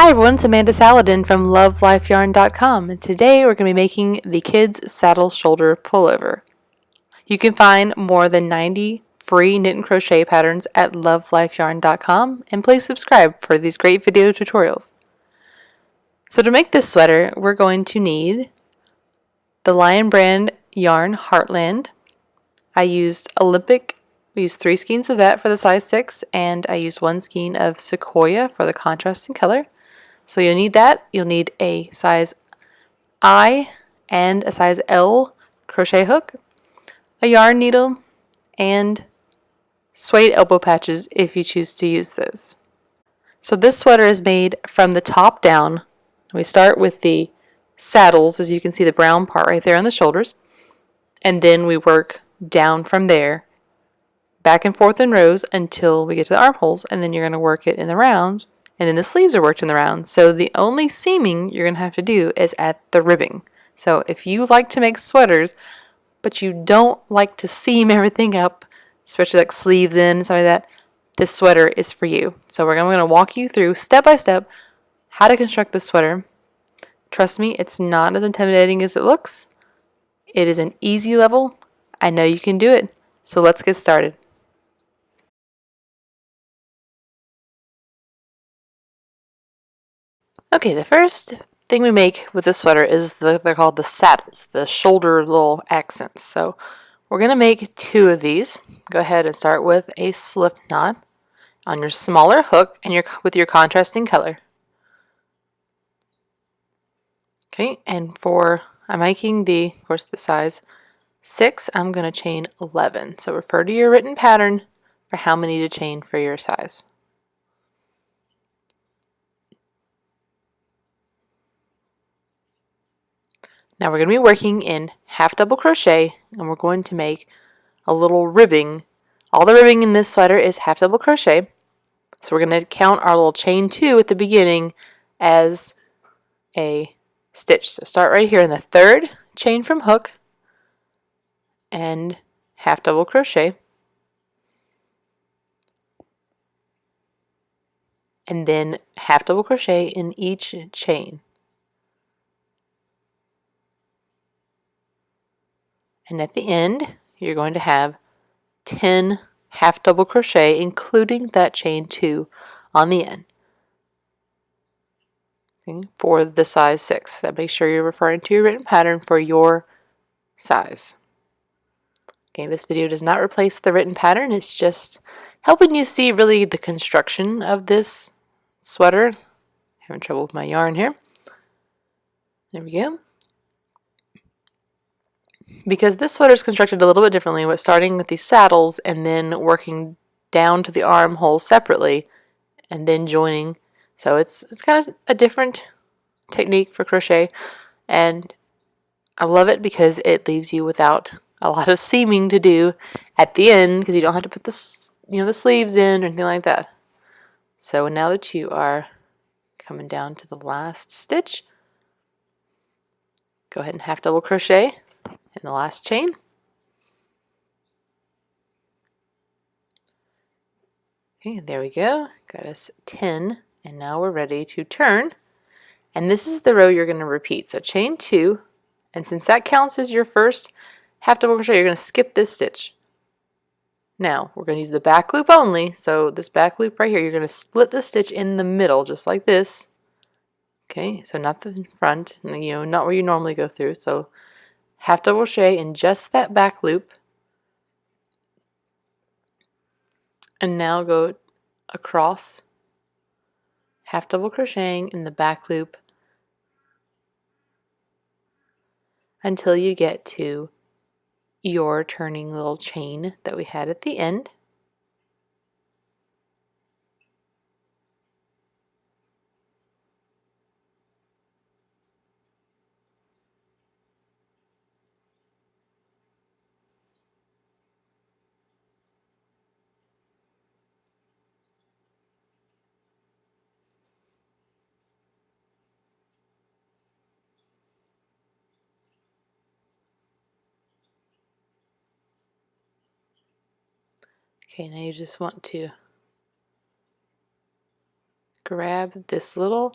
Hi everyone, it's Amanda Saladin from love.life.yarn.com, and today we're going to be making the kids' saddle shoulder pullover. You can find more than 90 free knit and crochet patterns at love.life.yarn.com, and please subscribe for these great video tutorials. So to make this sweater, we're going to need the Lion brand yarn Heartland. I used Olympic. We used 3 skeins of that for the size 6, and I used 1 skein of Sequoia for the contrasting color. So you'll need that. You'll need a size I and a size L crochet hook, a yarn needle, and suede elbow patches if you choose to use those. So this sweater is made from the top down. We start with the saddles, as you can see the brown part right there on the shoulders, and then we work down from there, back and forth in rows until we get to the armholes, and then you're going to work it in the round. And then the sleeves are worked in the round. So the only seaming you're going to have to do is at the ribbing. So if you like to make sweaters, but you don't like to seam everything up, especially like sleeves in and stuff like that, this sweater is for you. So I'm going to walk you through step by step how to construct this sweater. Trust me, it's not as intimidating as it looks. It is an easy level. I know you can do it. So let's get started. Okay, the first thing we make with this sweater is they're called the saddles, the shoulder little accents. So we're going to make 2 of these. Go ahead and start with a slip knot on your smaller hook and with your contrasting color. Okay, and I'm making of course the size 6, I'm going to chain 11. So refer to your written pattern for how many to chain for your size. Now we're going to be working in half double crochet, and we're going to make a little ribbing. All the ribbing in this sweater is half double crochet. So we're going to count our little chain 2 at the beginning as a stitch. So start right here in the 3rd chain from hook and half double crochet. And then half double crochet in each chain. And at the end, you're going to have 10 half double crochet, including that chain 2 on the end. Okay, for the size 6. That make sure you're referring to your written pattern for your size. Okay, this video does not replace the written pattern. It's just helping you see really the construction of this sweater. Having trouble with my yarn here. There we go. Because this sweater is constructed a little bit differently, with starting with these saddles and then working down to the armholes separately and then joining. So it's kind of a different technique for crochet, and I love it because it leaves you without a lot of seaming to do at the end, because you don't have to put the sleeves in or anything like that. So now that you are coming down to the last stitch, go ahead and half double crochet in the last chain. Okay, there we go. Got us 10, and now we're ready to turn. And this is the row you're going to repeat. So chain 2, and since that counts as your first half double crochet, you're going to skip this stitch. Now we're going to use the back loop only. So this back loop right here, you're going to split the stitch in the middle, just like this. Okay, so not the front, not where you normally go through. So half double crochet in just that back loop. And now go across, half double crocheting in the back loop until you get to your turning little chain that we had at the end. Okay, now you just want to grab this little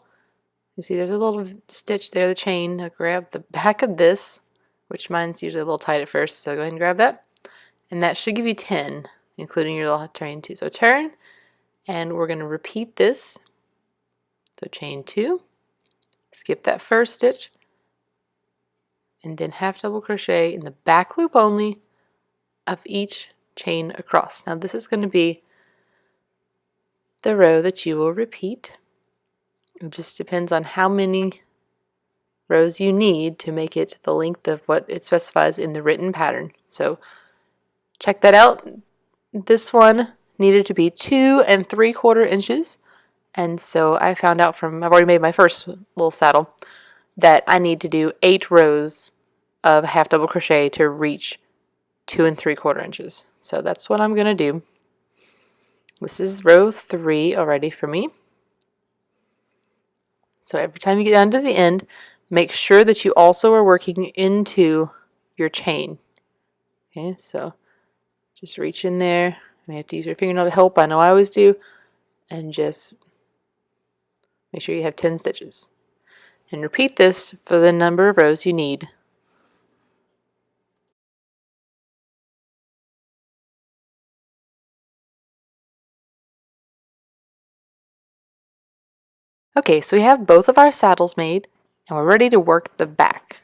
You see there's a little stitch there, the chain. Now grab the back of this, which mine's usually a little tight at first, so go ahead and grab that. And that should give you 10, including your little turn 2. So turn, and we're going to repeat this. So chain 2, skip that first stitch, and then half double crochet in the back loop only of each chain across. Now this is going to be the row that you will repeat. It just depends on how many rows you need to make it the length of what it specifies in the written pattern. So check that out. This one needed to be 2 3/4 inches, and so I found out from, I've already made my first little saddle, that I need to do 8 rows of half double crochet to reach 2 3/4 inches. So that's what I'm going to do. This is row 3 already for me. So every time you get down to the end, make sure that you also are working into your chain. Okay, so just reach in there. You may have to use your fingernail to help, I know I always do, and just make sure you have 10 stitches. And repeat this for the number of rows you need. Okay, so we have both of our saddles made, and we're ready to work the back.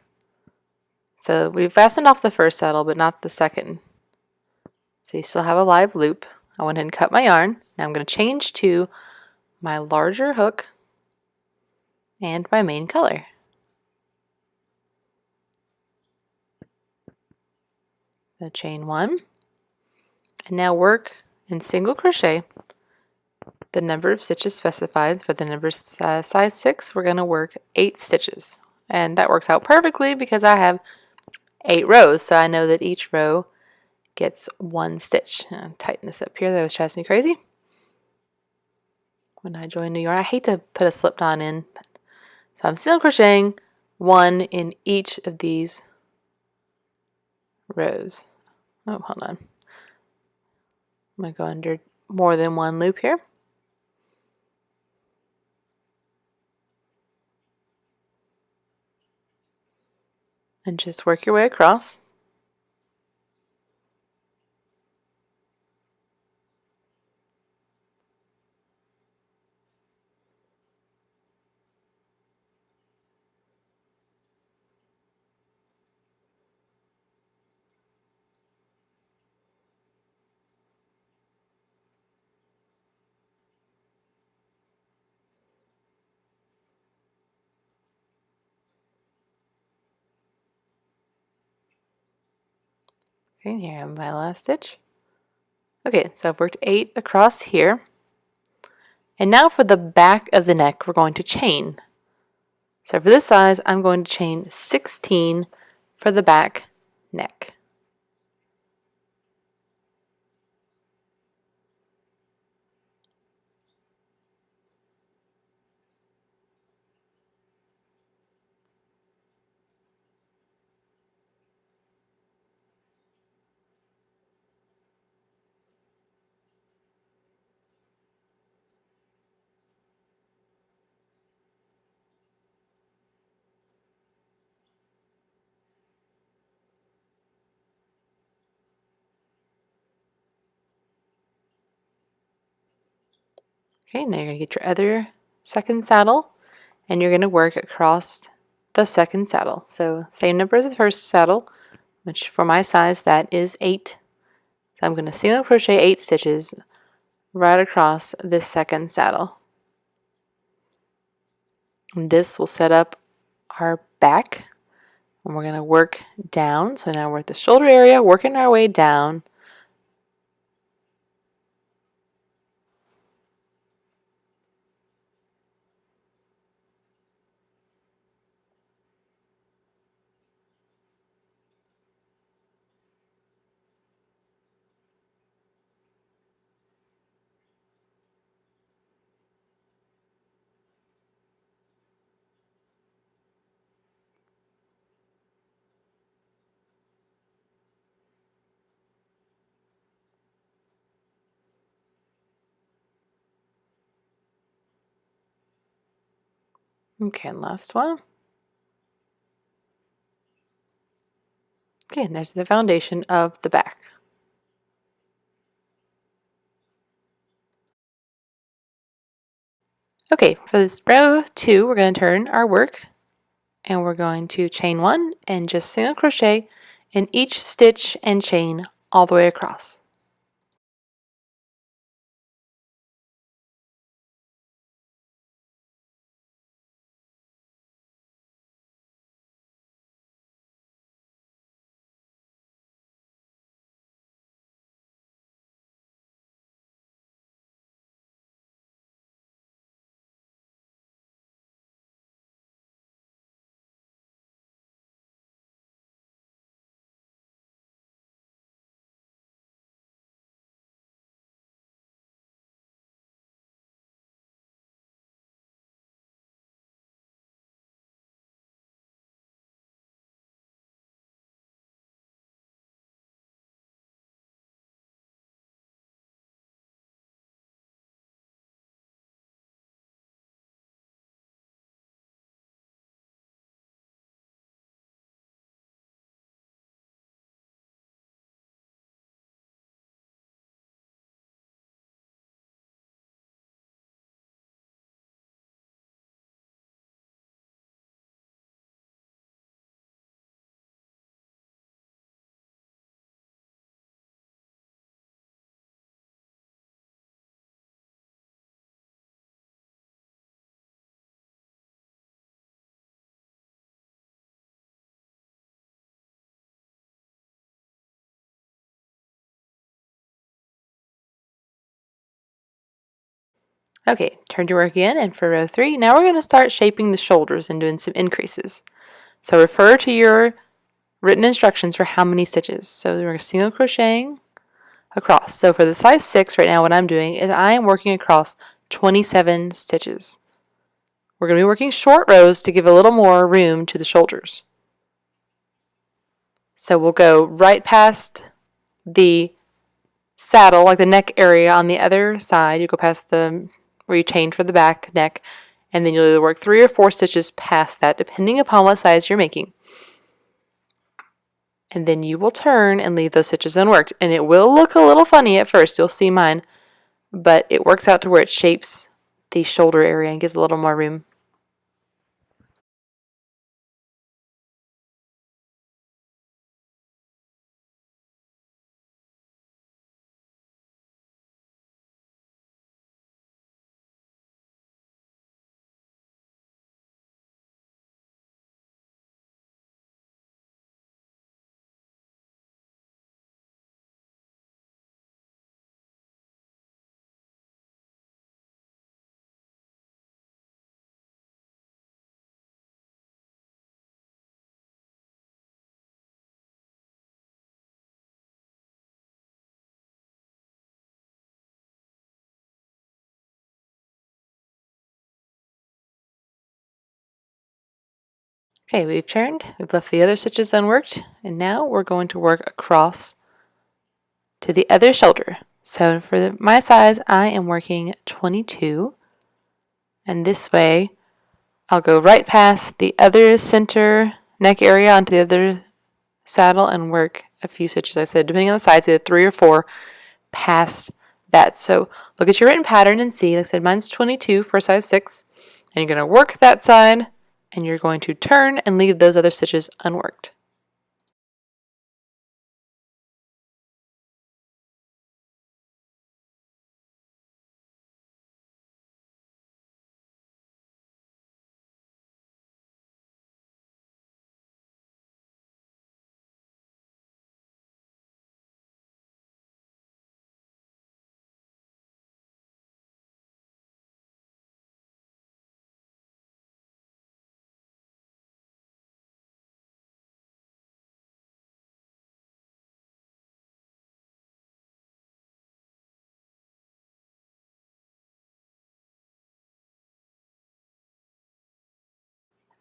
So we've fastened off the first saddle, but not the second. So you still have a live loop. I went ahead and cut my yarn. Now I'm going to change to my larger hook and my main color. So chain 1, and now work in single crochet the number of stitches specified. For the number size 6, we're going to work 8 stitches. And that works out perfectly because I have 8 rows, so I know that each row gets 1 stitch. I'll tighten this up here, that was driving me crazy. When I join the yarn, I hate to put a slip knot in, so I'm single crocheting 1 in each of these rows. Oh, hold on. I'm going to go under more than 1 loop here. And just work your way across. Okay, here I have my last stitch. Okay, so I've worked 8 across here. And now for the back of the neck, we're going to chain. So for this size, I'm going to chain 16 for the back neck. Okay, now you're going to get your other second saddle, and you're going to work across the second saddle. So same number as the first saddle, which for my size, that is 8. So I'm going to single crochet 8 stitches right across this second saddle. And this will set up our back, and we're going to work down. So now we're at the shoulder area, working our way down. Okay, and last one. Okay, and there's the foundation of the back. Okay, for this row 2, we're going to turn our work and we're going to chain 1 and just single crochet in each stitch and chain all the way across. Okay, turn your work again, and for row 3, now we're going to start shaping the shoulders and doing some increases. So refer to your written instructions for how many stitches. So we're single crocheting across. So for the size 6 right now, what I'm doing is I am working across 27 stitches. We're going to be working short rows to give a little more room to the shoulders. So we'll go right past the saddle, like the neck area on the other side. You go past the where you chained for the back neck, and then you'll either work 3 or 4 stitches past that, depending upon what size you're making. And then you will turn and leave those stitches unworked. And it will look a little funny at first, you'll see mine, but it works out to where it shapes the shoulder area and gives a little more room. Okay, we've turned, we've left the other stitches unworked, and now we're going to work across to the other shoulder. So for my size, I am working 22, and this way I'll go right past the other center neck area onto the other saddle and work a few stitches. I said, depending on the size, either 3 or 4 past that. So look at your written pattern and see. Like I said, mine's 22 for size 6, and you're going to work that side, and you're going to turn and leave those other stitches unworked.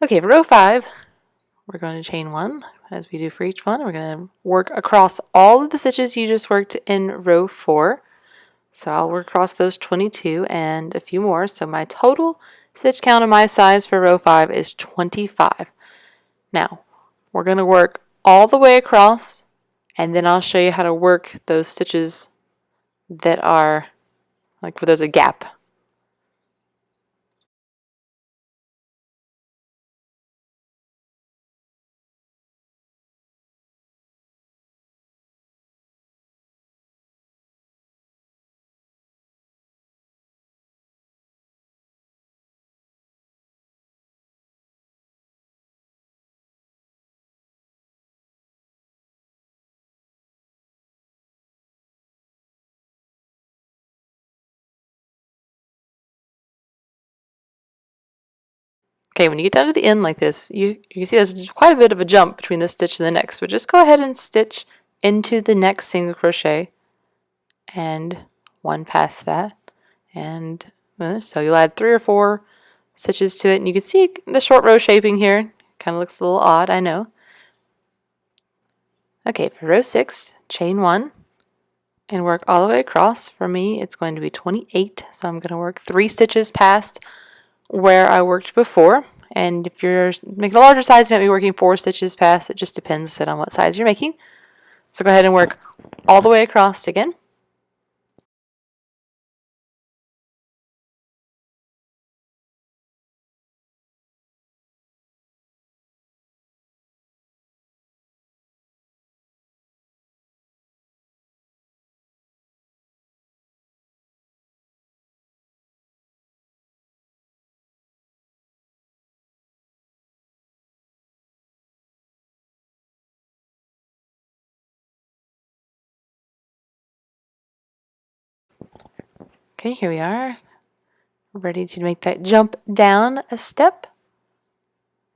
Okay, for row 5, we're going to chain 1 as we do for each one. We're going to work across all of the stitches you just worked in row 4. So I'll work across those 22 and a few more. So my total Stitch count of my size for row 5 is 25. Now, we're going to work all the way across, and then I'll show you how to work those stitches that are like where there's a gap. Okay, when you get down to the end like this, you can see there's quite a bit of a jump between this stitch and the next. So just go ahead and stitch into the next single crochet and one past that. And so you'll add 3 or 4 stitches to it. And you can see the short row shaping here. Kind of looks a little odd, I know. Okay, for row 6, chain 1 and work all the way across. For me, it's going to be 28. So I'm going to work 3 stitches past where I worked before. And if you're making a larger size, you might be working 4 stitches past. It just depends on what size you're making. So go ahead and work all the way across again. Okay, here we are, ready to make that jump down a step.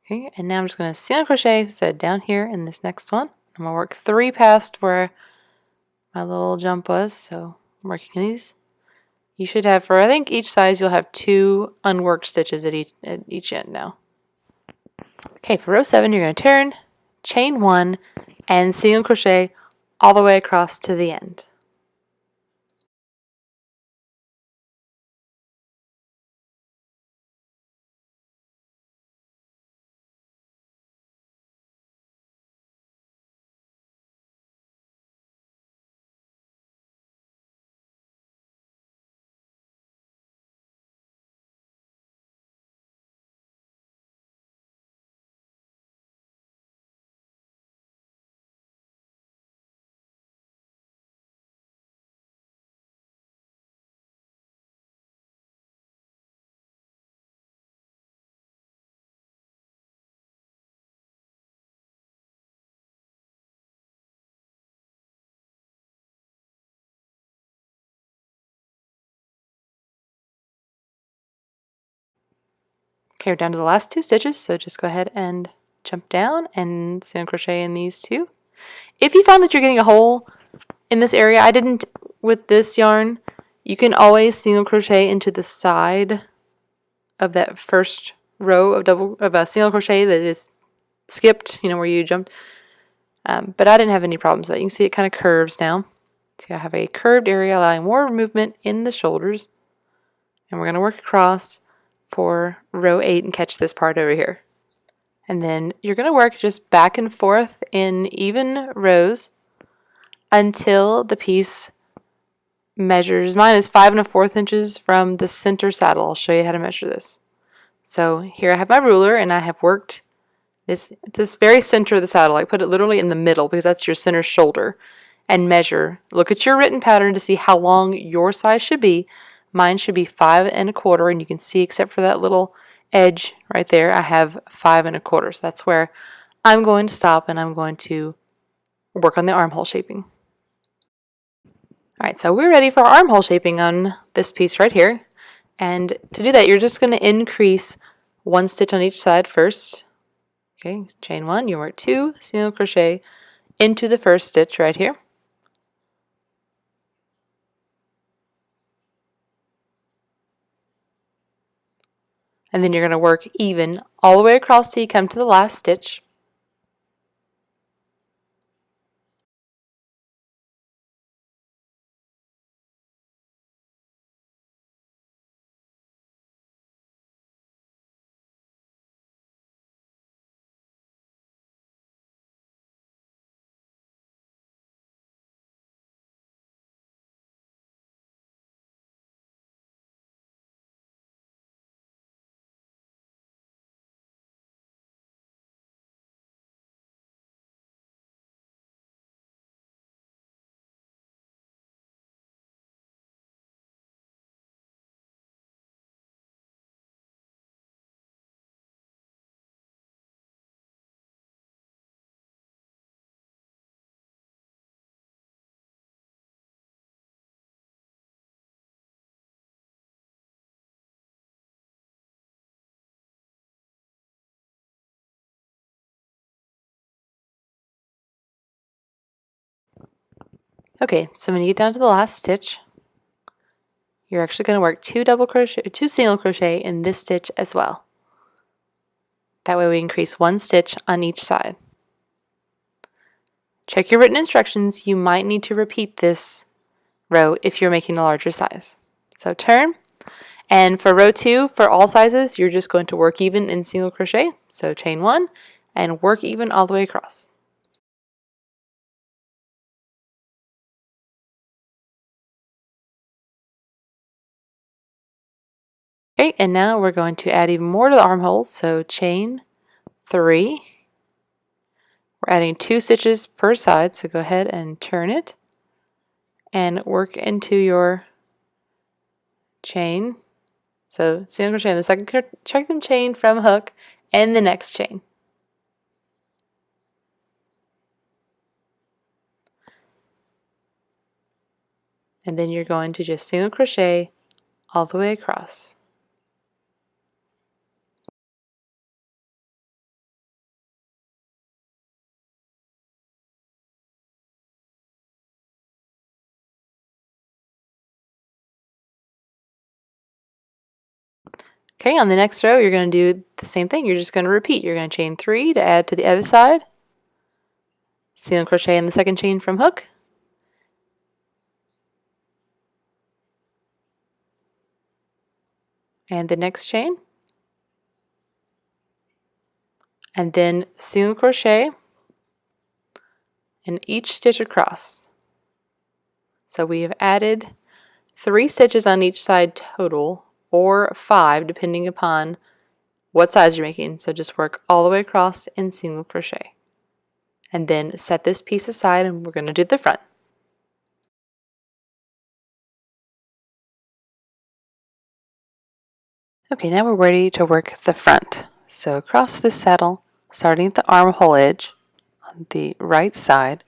Okay, and now I'm just going to single crochet, set down here in this next one. I'm going to work 3 past where my little jump was, so I'm working these. You should have, for I think each size, you'll have 2 unworked stitches at each end now. Okay, for row 7, you're going to turn, chain 1, and single crochet all the way across to the end. Okay, we're down to the last 2 stitches, so just go ahead and jump down and single crochet in these 2. If you find that you're getting a hole in this area, I didn't with this yarn, you can always single crochet into the side of that first row of a single crochet that is skipped, where you jumped. But I didn't have any problems with that. You can see it kind of curves now. So I have a curved area allowing more movement in the shoulders. And we're going to work across for row 8 and catch this part over here. And then you're going to work just back and forth in even rows until the piece measures. Mine is 5 1/4 inches from the center saddle. I'll show you how to measure this. So here I have my ruler and I have worked this very center of the saddle. I put it literally in the middle because that's your center shoulder, and measure. Look at your written pattern to see how long your size should be. Mine should be 5 1/4, and you can see except for that little edge right there, I have 5 1/4. So that's where I'm going to stop, and I'm going to work on the armhole shaping. Alright, so we're ready for armhole shaping on this piece right here. And to do that, you're just going to increase 1 stitch on each side first. Okay, chain 1, you work 2, single crochet into the first stitch right here. And then you're going to work even all the way across till you come to the last stitch. Okay, so when you get down to the last stitch, you're actually going to work two single crochet in this stitch as well. That way we increase one stitch on each side. Check your written instructions. You might need to repeat this row if you're making a larger size. So turn, and for row 2, for all sizes, you're just going to work even in single crochet. So chain 1 and work even all the way across. Okay, and now we're going to add even more to the armholes. So chain 3. We're adding 2 stitches per side, so go ahead and turn it and work into your chain. So single crochet in the second chain from hook and the next chain. And then you're going to just single crochet all the way across. Okay, on the next row, you're going to do the same thing. You're just going to repeat. You're going to chain 3 to add to the other side, single crochet in the second chain from hook, and the next chain, and then single crochet in each stitch across. So we have added 3 stitches on each side total, or 5 depending upon what size you're making. So just work all the way across in single crochet. And then set this piece aside and we're going to do the front. Okay, now we're ready to work the front. So across this saddle, starting at the armhole edge on the right side,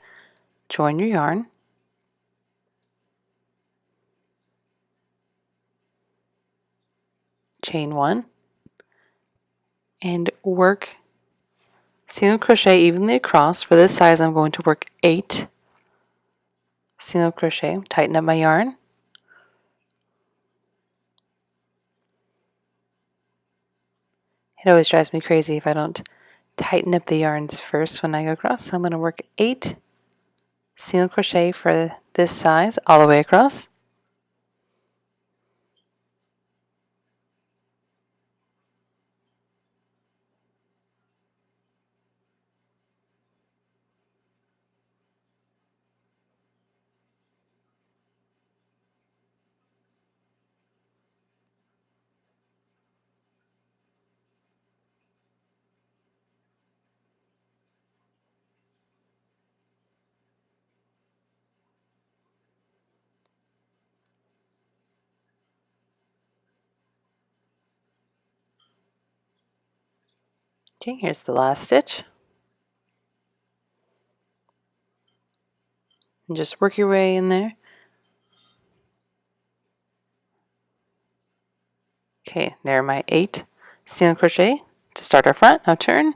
join your yarn, chain 1, and work single crochet evenly across. For this size, I'm going to work 8 single crochet. Tighten up my yarn. It always drives me crazy if I don't tighten up the yarns first when I go across. So I'm going to work 8 single crochet for this size all the way across. Okay, here's the last stitch. And just work your way in there. Okay, there are my 8 single crochet to start our front. Now turn.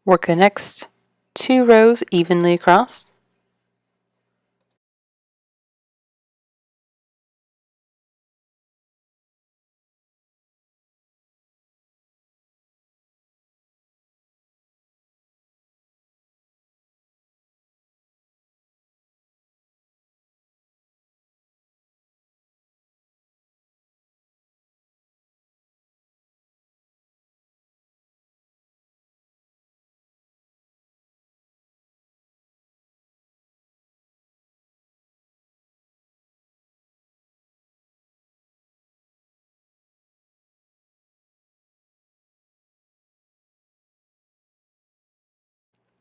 Work the next 2 rows evenly across.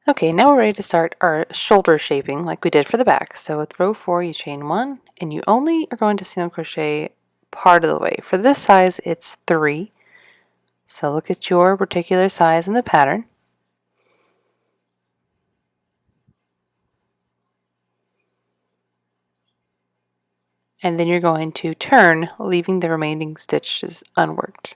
Okay, now we're ready to start our shoulder shaping like we did for the back. So with row 4, you chain 1, and you only are going to single crochet part of the way. For this size, it's 3. So look at your particular size in the pattern. And then you're going to turn, leaving the remaining stitches unworked.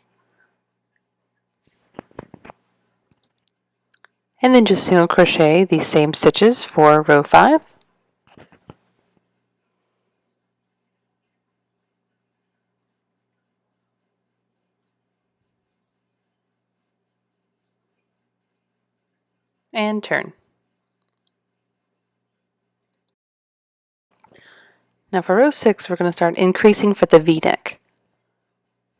And then just single crochet the same stitches for row 5. And turn. Now for row 6, we're going to start increasing for the V-neck.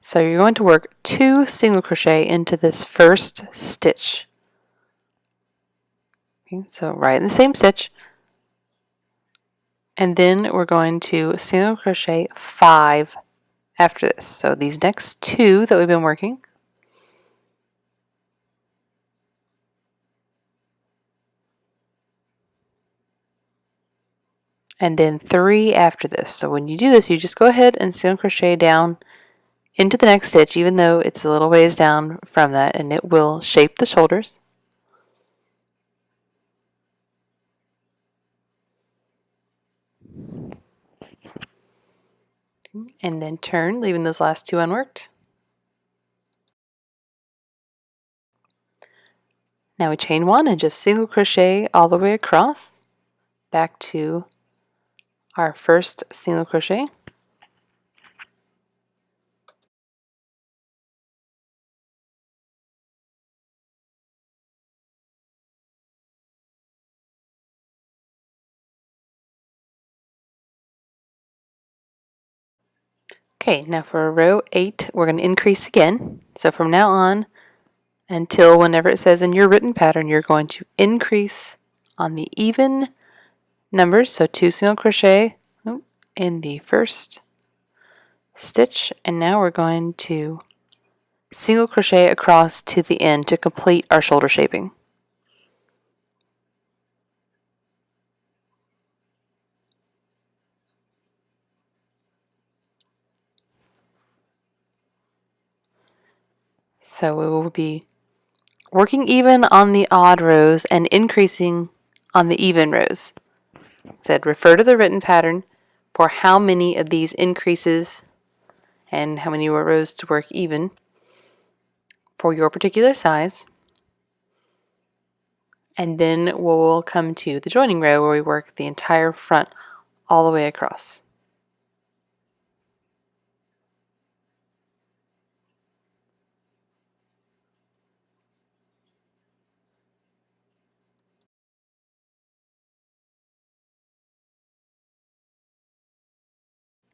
So you're going to work 2 single crochet into this first stitch. Okay, so right in the same stitch. And then we're going to single crochet 5 after this. So these next 2 that we've been working. And then 3 after this. So when you do this, you just go ahead and single crochet down into the next stitch, even though it's a little ways down from that, and it will shape the shoulders. And then turn, leaving those last 2 unworked. Now we chain 1 and just single crochet all the way across back to our first single crochet. Okay, now for row 8, we're going to increase again. So from now on until whenever it says in your written pattern, you're going to increase on the even numbers. So 2 single crochet in the first stitch, and now we're going to single crochet across to the end to complete our shoulder shaping. So we will be working even on the odd rows and increasing on the even rows. Said refer to the written pattern for how many of these increases and how many rows to work even for your particular size. And then we'll come to the joining row where we work the entire front all the way across.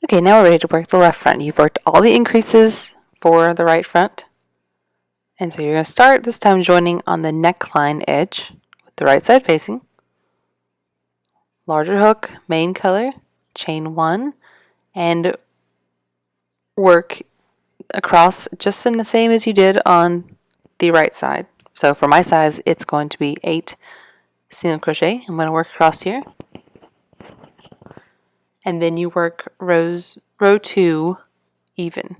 Okay, now we're ready to work the left front. You've worked all the increases for the right front. And so you're going to start this time joining on the neckline edge with the right side facing. Larger hook, main color, chain 1, and work across just in the same as you did on the right side. So for my size, it's going to be 8 single crochet. I'm going to work across here. And then you work row 2 even.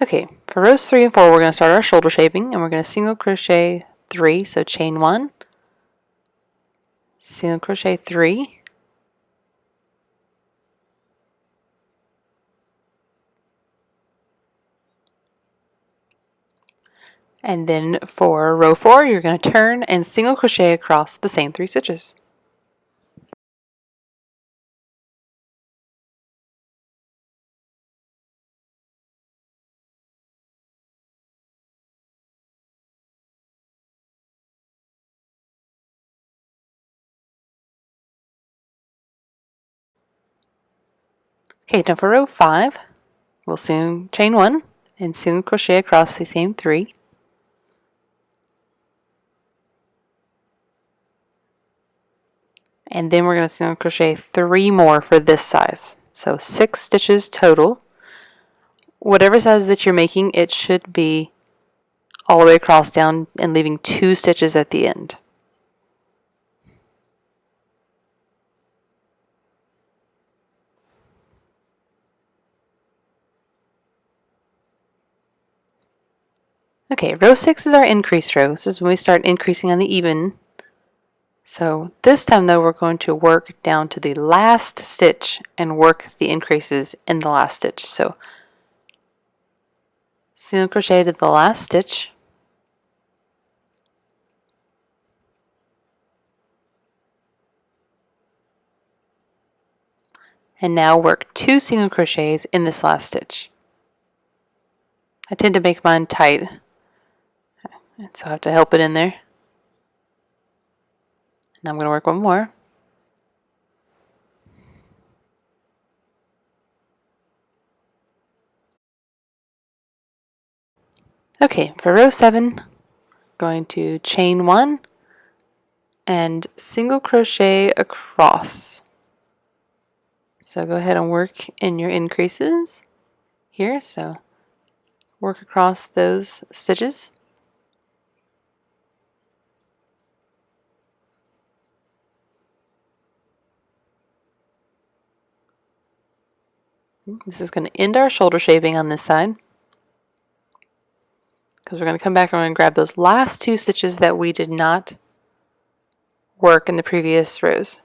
Okay, for rows 3 and 4, we're going to start our shoulder shaping, and we're going to single crochet 3, so chain 1, single crochet 3, and then for row 4, you're going to turn and single crochet across the same 3 stitches. Okay, now for row 5, we'll soon chain 1 and single crochet across the same 3. And then we're going to single crochet 3 more for this size. So 6 stitches total. Whatever size that you're making, it should be all the way across down and leaving 2 stitches at the end. Okay, row 6 is our increase row. This is when we start increasing on the even. So this time though, we're going to work down to the last stitch and work the increases in the last stitch. So single crochet to the last stitch, and now work 2 single crochets in this last stitch. I tend to make mine tight, and so I have to help it in there. And I'm going to work 1 more. Okay, for row 7, going to chain 1 and single crochet across. So go ahead and work in your increases here. So work across those stitches. This is going to end our shoulder shaping on this side, because we're going to come back and grab those last 2 stitches that we did not work in the previous rows.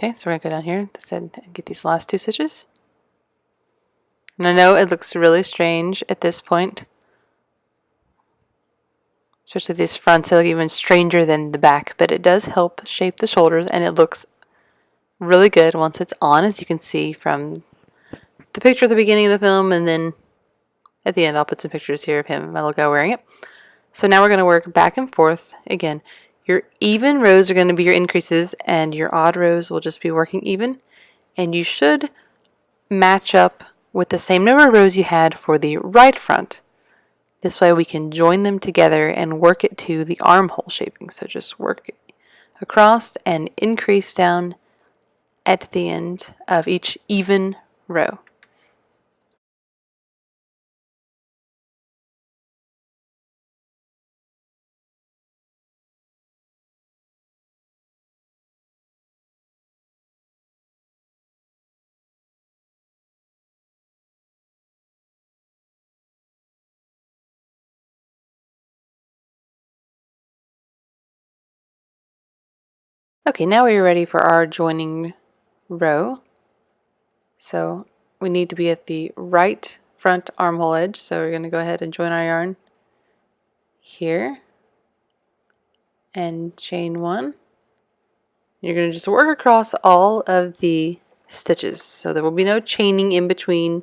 Okay, so we're going to go down here and get these last 2 stitches. And I know it looks really strange at this point, especially these fronts. They look even stranger than the back, but it does help shape the shoulders, and it looks really good once it's on, as you can see from the picture at the beginning of the film, and then at the end I'll put some pictures here of him and my little guy wearing it. So now we're going to work back and forth. Again, your even rows are going to be your increases, and your odd rows will just be working even, and you should match up with the same number of rows you had for the right front. This way we can join them together and work it to the armhole shaping. So just work across and increase down at the end of each even row. Okay, now we're ready for our joining row. So we need to be at the right front armhole edge, so we're going to go ahead and join our yarn here and chain 1. You're going to just work across all of the stitches, so there will be no chaining in between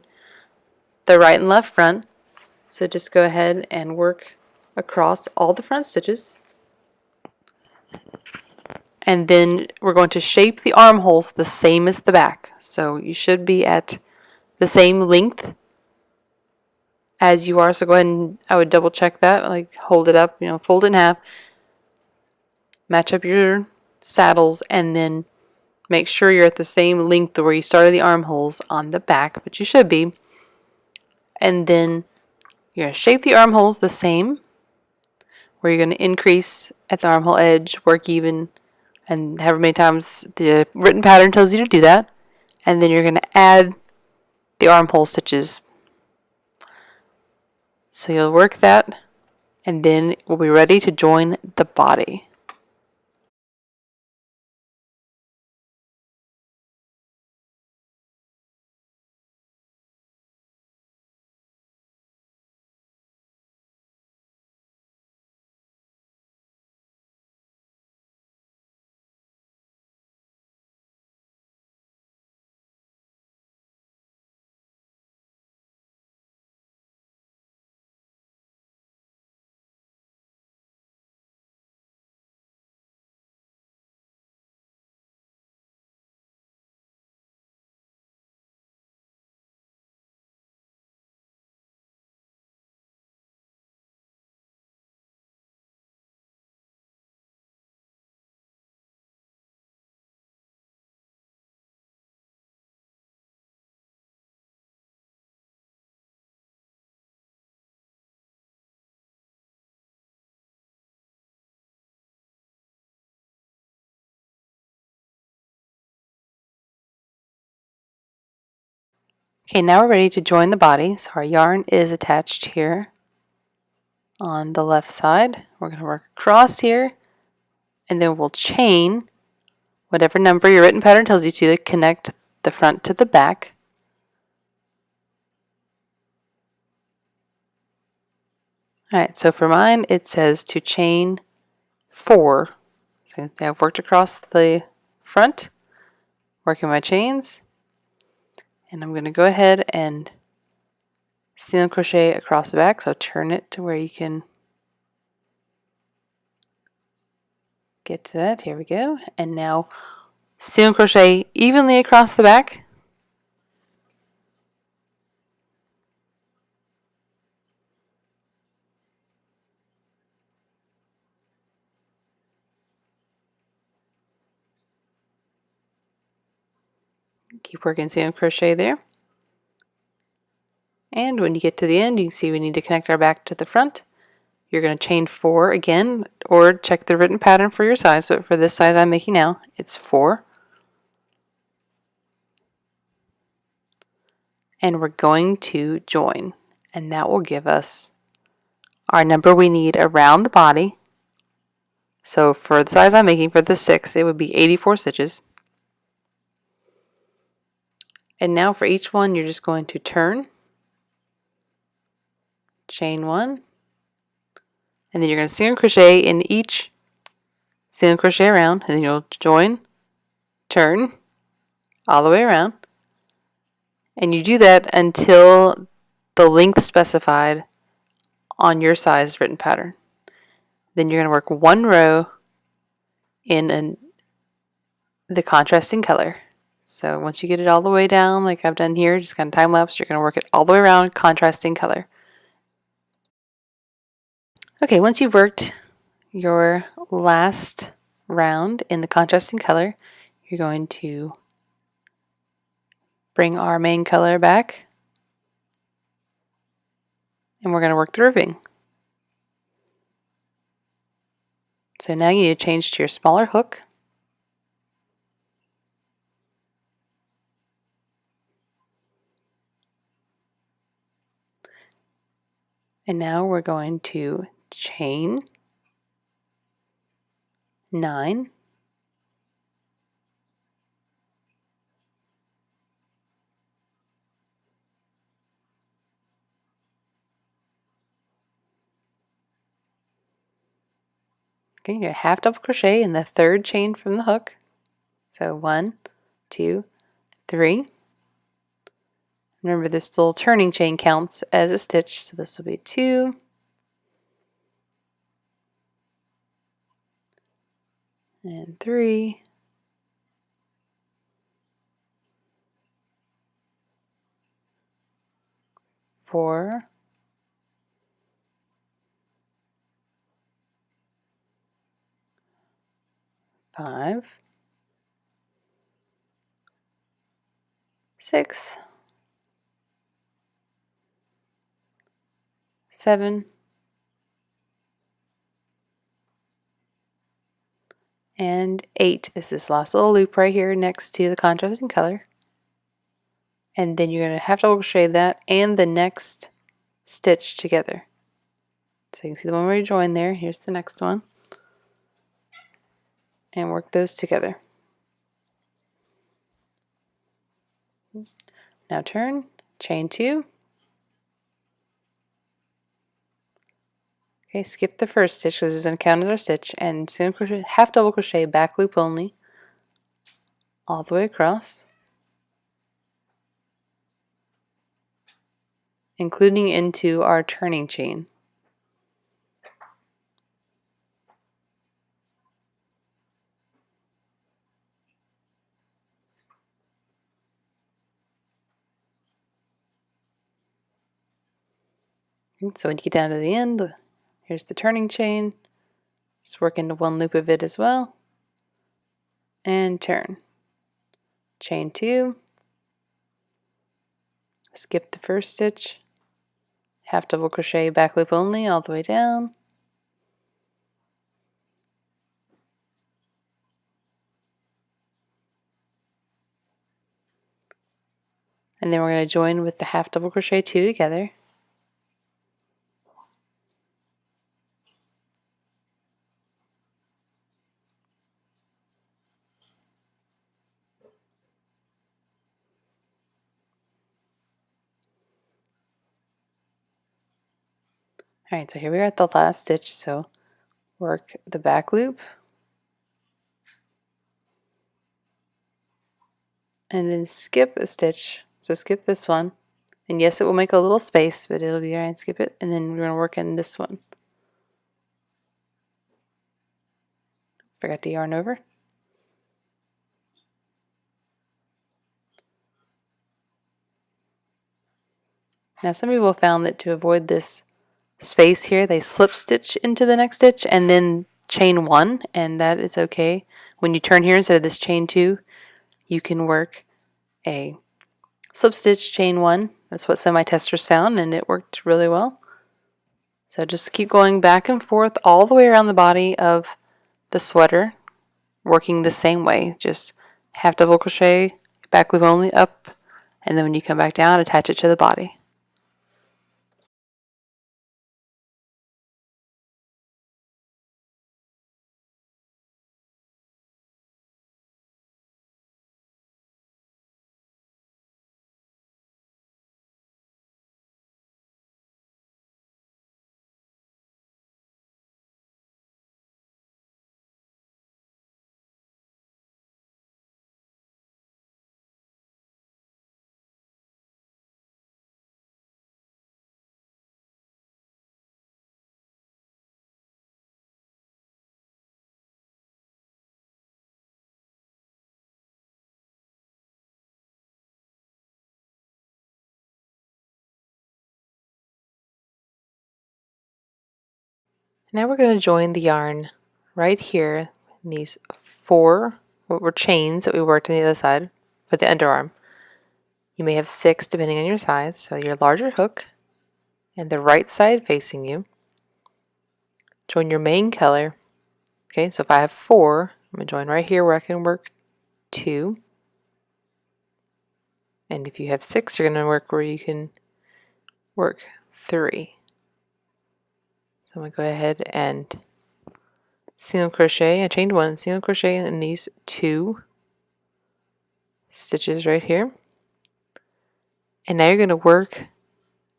the right and left front. So just go ahead and work across all the front stitches, and then we're going to shape the armholes the same as the back. So you should be at the same length as you are, so go ahead and I would double check that, like hold it up, fold it in half, match up your saddles, and then make sure you're at the same length where you started the armholes on the back, but you should be. And then you're going to shape the armholes the same, where you're going to increase at the armhole edge, work even, and however many times the written pattern tells you to do that. And then you're going to add the armhole stitches. So you'll work that, and then we'll be ready to join the body. Okay, now we're ready to join the body. So our yarn is attached here on the left side. We're going to work across here, and then we'll chain whatever number your written pattern tells you to connect the front to the back. Alright, so for mine it says to chain 4. So I've worked across the front, working my chains, and I'm going to go ahead and single crochet across the back. So turn it to where you can get to that. Here we go. And now single crochet evenly across the back. Keep working single crochet there. And when you get to the end, you can see we need to connect our back to the front. You're going to chain 4 again, or check the written pattern for your size, but for this size I'm making now, it's 4. And we're going to join, and that will give us our number we need around the body. So for the size I'm making for the 6, it would be 84 stitches. And now for each one, you're just going to turn, chain 1, and then you're going to single crochet in each single crochet around, and then you'll join, turn, all the way around. And you do that until the length specified on your size written pattern. Then you're going to work 1 row in the contrasting color. So once you get it all the way down, like I've done here, just kind of time lapse, you're going to work it all the way around, contrasting color. Okay, once you've worked your last round in the contrasting color, you're going to bring our main color back, and we're going to work the ribbing. So now you need to change to your smaller hook. And now we're going to chain 9, okay, you're half double crochet in the 3rd chain from the hook. So 1, 2, 3. Remember, this little turning chain counts as a stitch, so this will be 2, and 3, 4, 5, 6, 7, and 8 is this last little loop right here next to the contrasting color. And then you're going to half double crochet that and the next stitch together. So you can see the one where you join there. Here's the next one. And work those together. Now turn, chain 2. Okay, skip the first stitch because it's going to count as our stitch, and single crochet, half double crochet, back loop only, all the way across, including into our turning chain. So when you get down to the end, here's the turning chain. Just work into 1 loop of it as well, and turn. Chain 2, skip the first stitch, half double crochet, back loop only, all the way down, And then we're going to join with the half double crochet 2 together. Alright, so here we are at the last stitch, so work the back loop and then skip a stitch. So skip this one. And yes, it will make a little space, but it'll be alright, skip it. And then we're going to work in this one. Forgot to yarn over. Now some people found that to avoid this space here, they slip stitch into the next stitch and then chain 1, and that is okay. When you turn here, instead of this chain 2, you can work a slip stitch chain 1. That's what some of my testers found, and it worked really well. So just keep going back and forth all the way around the body of the sweater, working the same way. Just half double crochet, back loop only, up, and then when you come back down, attach it to the body. Now we're going to join the yarn right here in these 4 what were chains that we worked on the other side for the underarm. You may have 6 depending on your size, so your larger hook and the right side facing you. Join your main color. Okay, so if I have 4, I'm going to join right here where I can work 2. And if you have 6, you're going to work where you can work 3. So I'm going to go ahead and single crochet. I chained 1, single crochet in these 2 stitches right here. And now you're going to work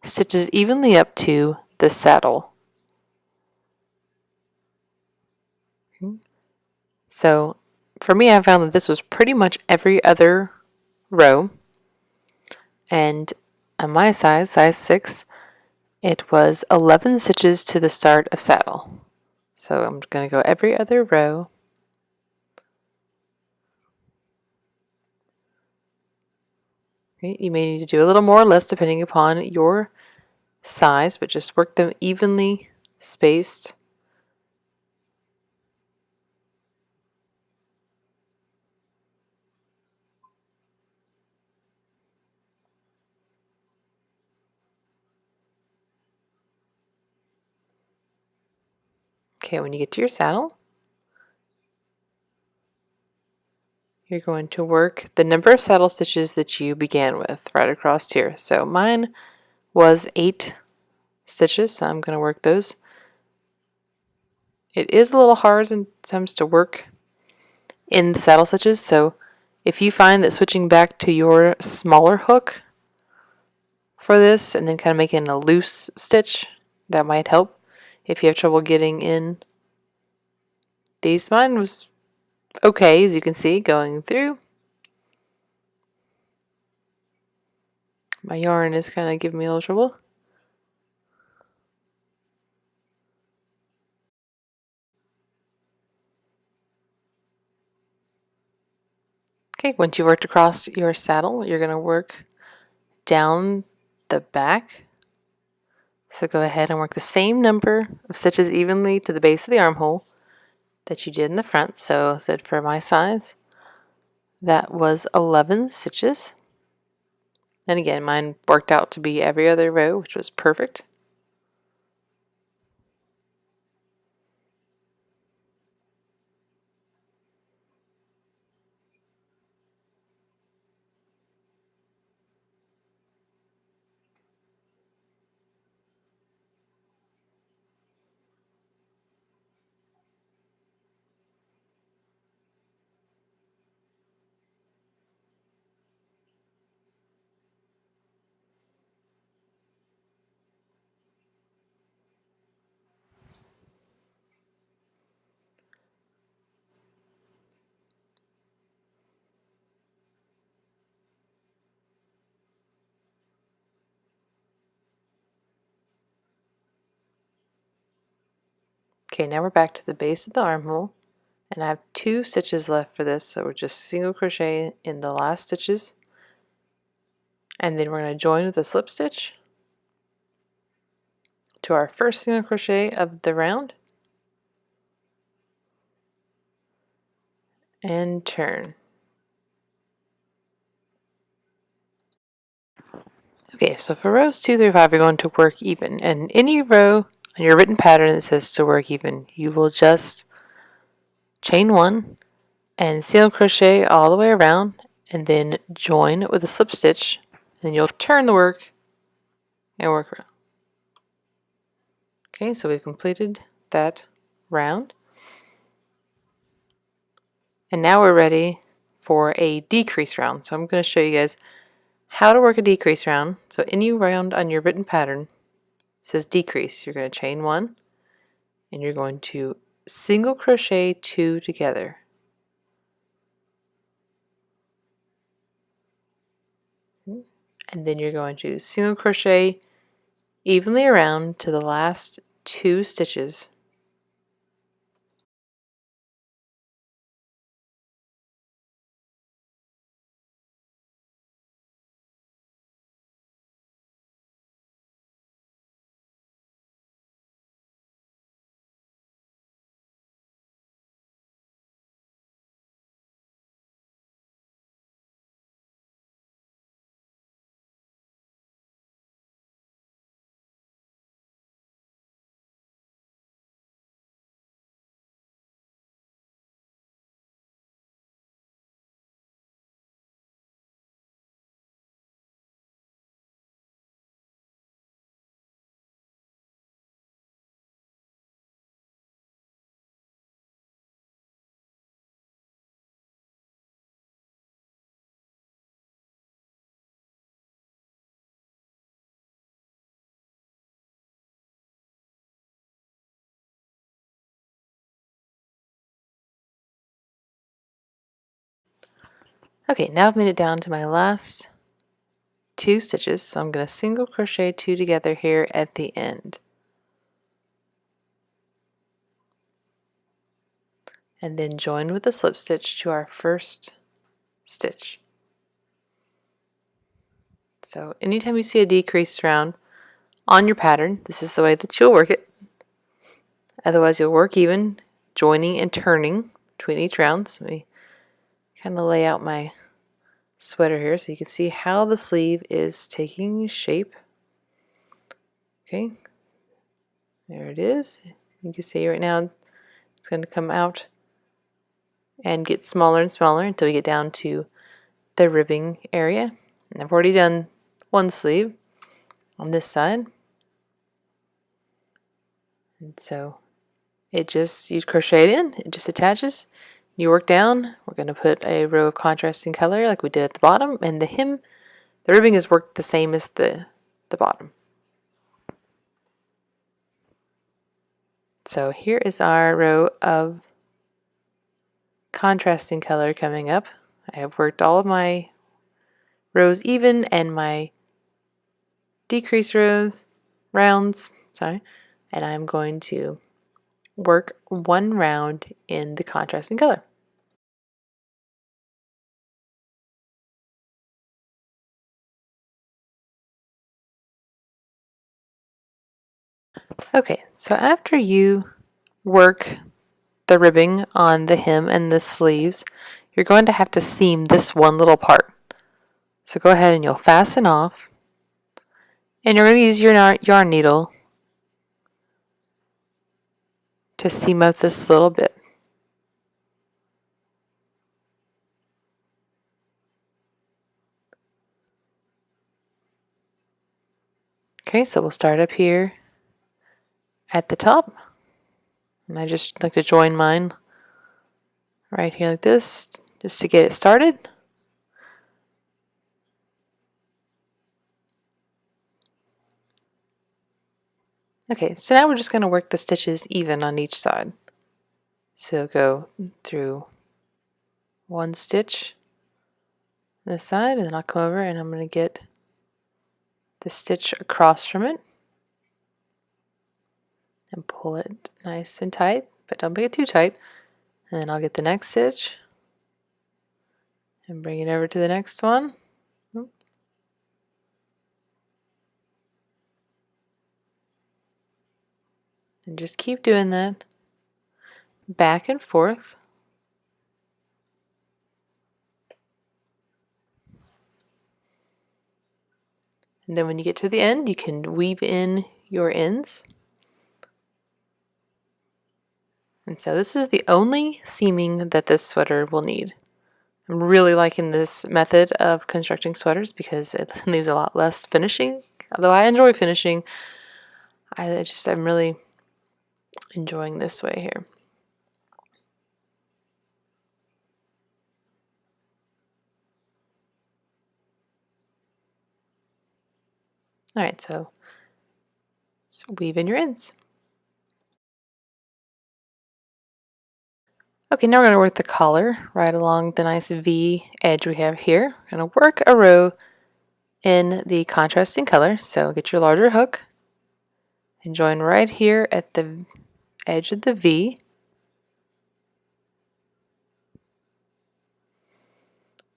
stitches evenly up to the saddle. So for me, I found that this was pretty much every other row. And on my size 6, it was 11 stitches to the start of saddle. So I'm going to go every other row. Okay, you may need to do a little more or less depending upon your size, but just work them evenly spaced. Okay, when you get to your saddle, you're going to work the number of saddle stitches that you began with right across here. So mine was 8 stitches, so I'm going to work those. It is a little hard sometimes to work in the saddle stitches, so if you find that switching back to your smaller hook for this and then kind of making a loose stitch, that might help if you have trouble getting in these. Mine was okay, as you can see, going through. My yarn is kind of giving me a little trouble. Okay, once you worked across your saddle, you're going to work down the back. So go ahead and work the same number of stitches evenly to the base of the armhole that you did in the front. So I said for my size, that was 11 stitches. And again, mine worked out to be every other row, which was perfect. Okay, now we're back to the base of the armhole, and I have 2 stitches left for this, so we're just single crochet in the last stitches, and then we're going to join with a slip stitch to our first single crochet of the round and turn. Okay, so for rows 2 through 5, you're going to work even, and any row on your written pattern that says to work even, you will just chain 1 and single crochet all the way around, and then join with a slip stitch, and you'll turn the work and work around. Okay, so we've completed that round, and now we're ready for a decrease round. So I'm going to show you guys how to work a decrease round. So any round on your written pattern says decrease. You're going to chain 1, and you're going to single crochet 2 together. And then you're going to single crochet evenly around to the last 2 stitches. Okay, now I've made it down to my last 2 stitches, so I'm going to single crochet 2 together here at the end. And then join with a slip stitch to our first stitch. So anytime you see a decreased round on your pattern, this is the way that you'll work it. Otherwise you'll work even, joining and turning between each round. So let me kind of lay out my sweater here so you can see how the sleeve is taking shape. Okay, there it is. You can see right now it's going to come out and get smaller and smaller until we get down to the ribbing area. And I've already done one sleeve on this side. And so you crochet it in, it just attaches. You work down, we're going to put a row of contrasting color like we did at the bottom, and the ribbing is worked the same as the bottom. So here is our row of contrasting color coming up. I have worked all of my rows even and my decrease rounds, and I'm going to work 1 round in the contrasting color. Okay, so after you work the ribbing on the hem and the sleeves, you're going to have to seam this one little part. So go ahead and you'll fasten off, and you're going to use your yarn needle to seam up this little bit. Okay, so we'll start up here at the top, and I just like to join mine right here like this just to get it started. Okay, so now we're just going to work the stitches even on each side. So go through 1 stitch on this side, and then I'll come over and I'm going to get the stitch across from it. and pull it nice and tight, but don't make it too tight. And then I'll get the next stitch and bring it over to the next one. And just keep doing that back and forth. And then when you get to the end, you can weave in your ends. And so this is the only seaming that this sweater will need. I'm really liking this method of constructing sweaters because it leaves a lot less finishing. Although I enjoy finishing, I'm really enjoying this way here. Alright, so weave in your ends. Okay, now we're going to work the collar right along the nice V edge we have here. We're going to work a row in the contrasting color. So get your larger hook and join right here at the edge of the V.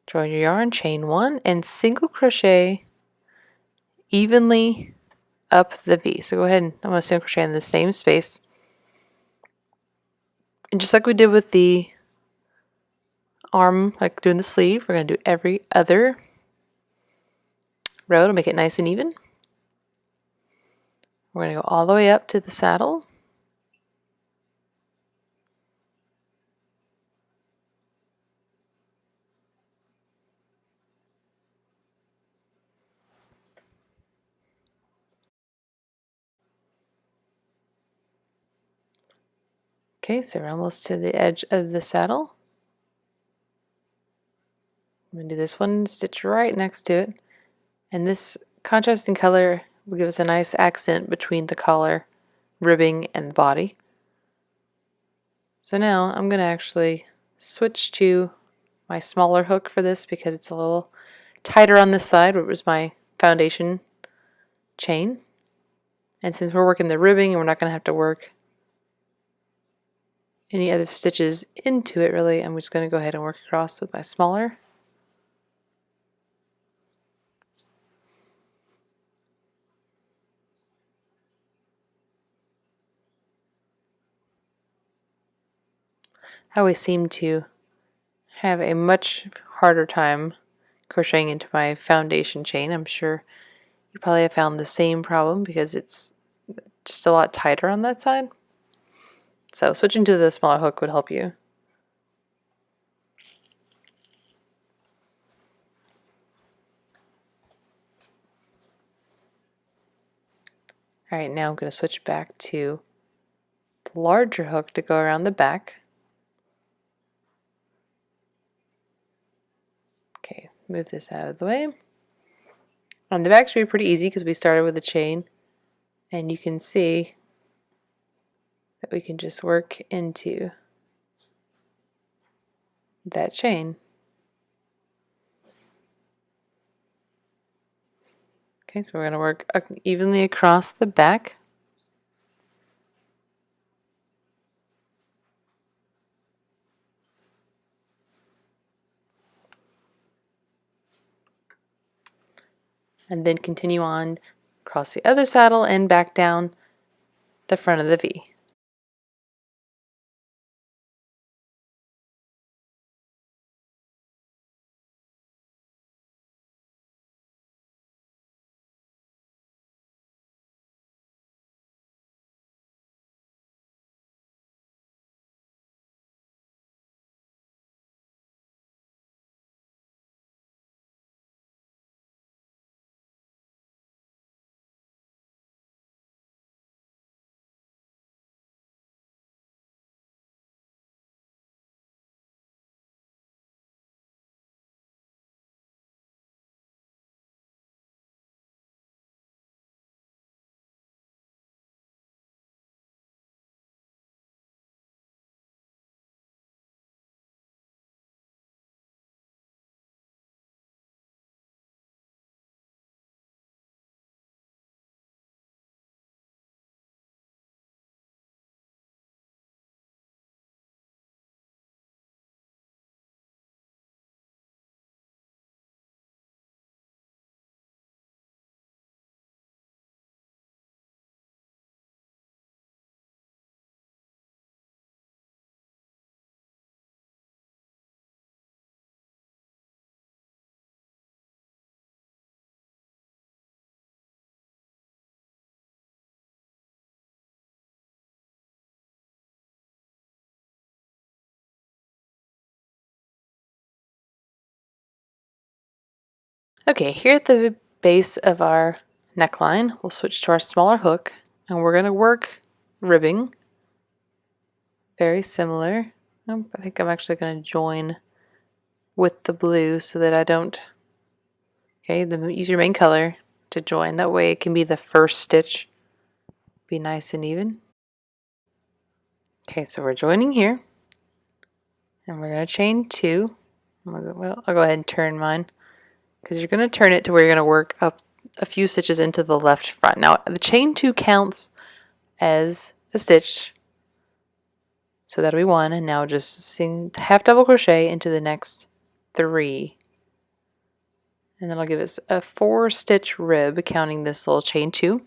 Join your yarn, chain 1, and single crochet evenly up the V. So go ahead and I'm going to single crochet in the same space. And just like we did with the arm, like doing the sleeve, we're going to do every other row to make it nice and even. We're going to go all the way up to the saddle. Okay, so we're almost to the edge of the saddle. I'm going to do this one stitch right next to it. And this contrasting color will give us a nice accent between the collar, ribbing, and the body. So now I'm going to actually switch to my smaller hook for this because it's a little tighter on this side, where it was my foundation chain. And since we're working the ribbing and we're not going to have to work any other stitches into it really, I'm just going to go ahead and work across with my smaller. I always seem to have a much harder time crocheting into my foundation chain. I'm sure you probably have found the same problem because it's just a lot tighter on that side. So switching to the smaller hook would help you. Alright, now I'm going to switch back to the larger hook to go around the back. Okay, move this out of the way. On the back should be pretty easy because we started with a chain, and you can see that we can just work into that chain. Okay, so we're going to work evenly across the back. And then continue on across the other saddle and back down the front of the V. Okay, here at the base of our neckline, we'll switch to our smaller hook, and we're going to work ribbing. Very similar. I think I'm actually going to join with the blue so that I don't, okay, use your main color to join. That way it can be the first stitch. Be nice and even. Okay, so we're joining here, and we're going to chain 2. Well, I'll go ahead and turn mine, because you're going to turn it to where you're going to work up a few stitches into the left front. Now, the chain 2 counts as a stitch, so that'll be 1, and now just half double crochet into the next 3. And then I'll give us a 4 stitch rib, counting this little chain 2.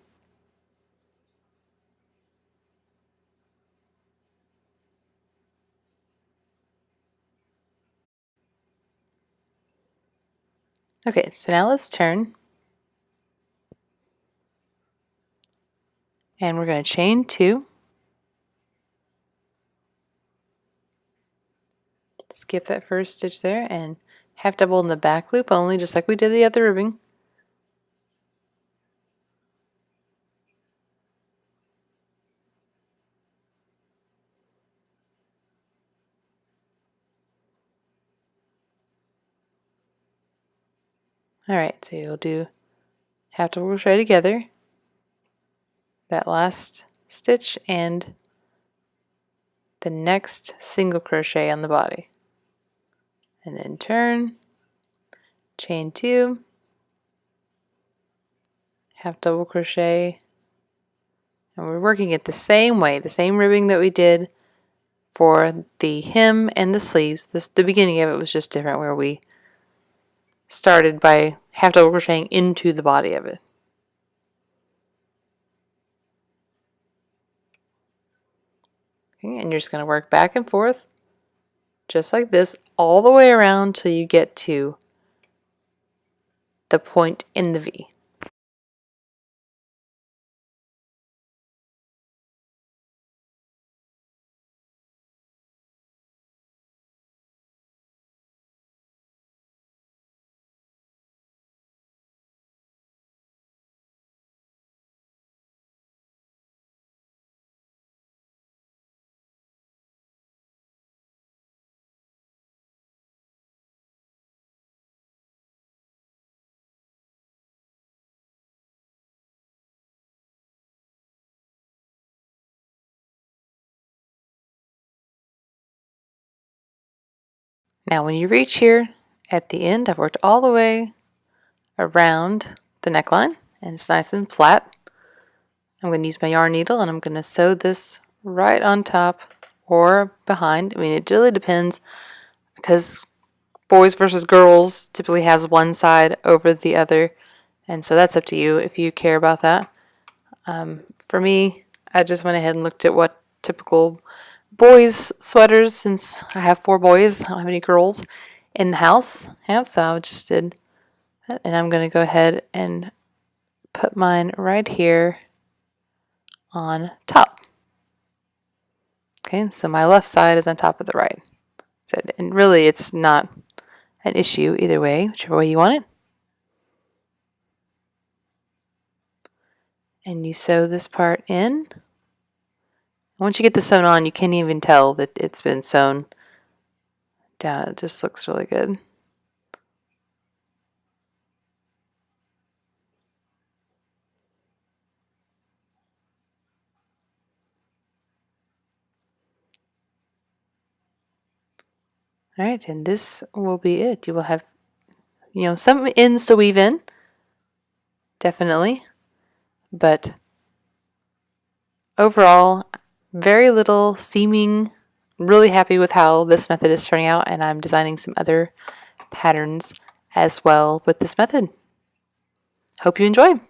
Okay, so now let's turn, and we're going to chain 2, skip that first stitch there, and half double in the back loop only, just like we did the other ribbing. Alright, so you'll do half double crochet together, that last stitch, and the next single crochet on the body. And then turn, chain 2, half double crochet, and we're working it the same way, the same ribbing that we did for the hem and the sleeves. The beginning of it was just different, where we started by half double crocheting into the body of it. Okay, and you're just going to work back and forth just like this all the way around till you get to the point in the V. Now when you reach here at the end, I've worked all the way around the neckline, and it's nice and flat. I'm going to use my yarn needle, and I'm going to sew this right on top or behind. I mean, it really depends, because boys versus girls typically has one side over the other, and so that's up to you if you care about that. For me, I just went ahead and looked at what typical boys' sweaters, since I have 4 boys, I don't have any girls in the house, have, so I just did that. And I'm going to go ahead and put mine right here on top. Okay, so my left side is on top of the right. And really, it's not an issue either way, whichever way you want it. And you sew this part in. Once you get this sewn on, you can't even tell that it's been sewn down. It just looks really good. All right, and this will be it. You will have, some ends to weave in, definitely, but overall, very little seaming. Really happy with how this method is turning out, and I'm designing some other patterns as well with this method. Hope you enjoy.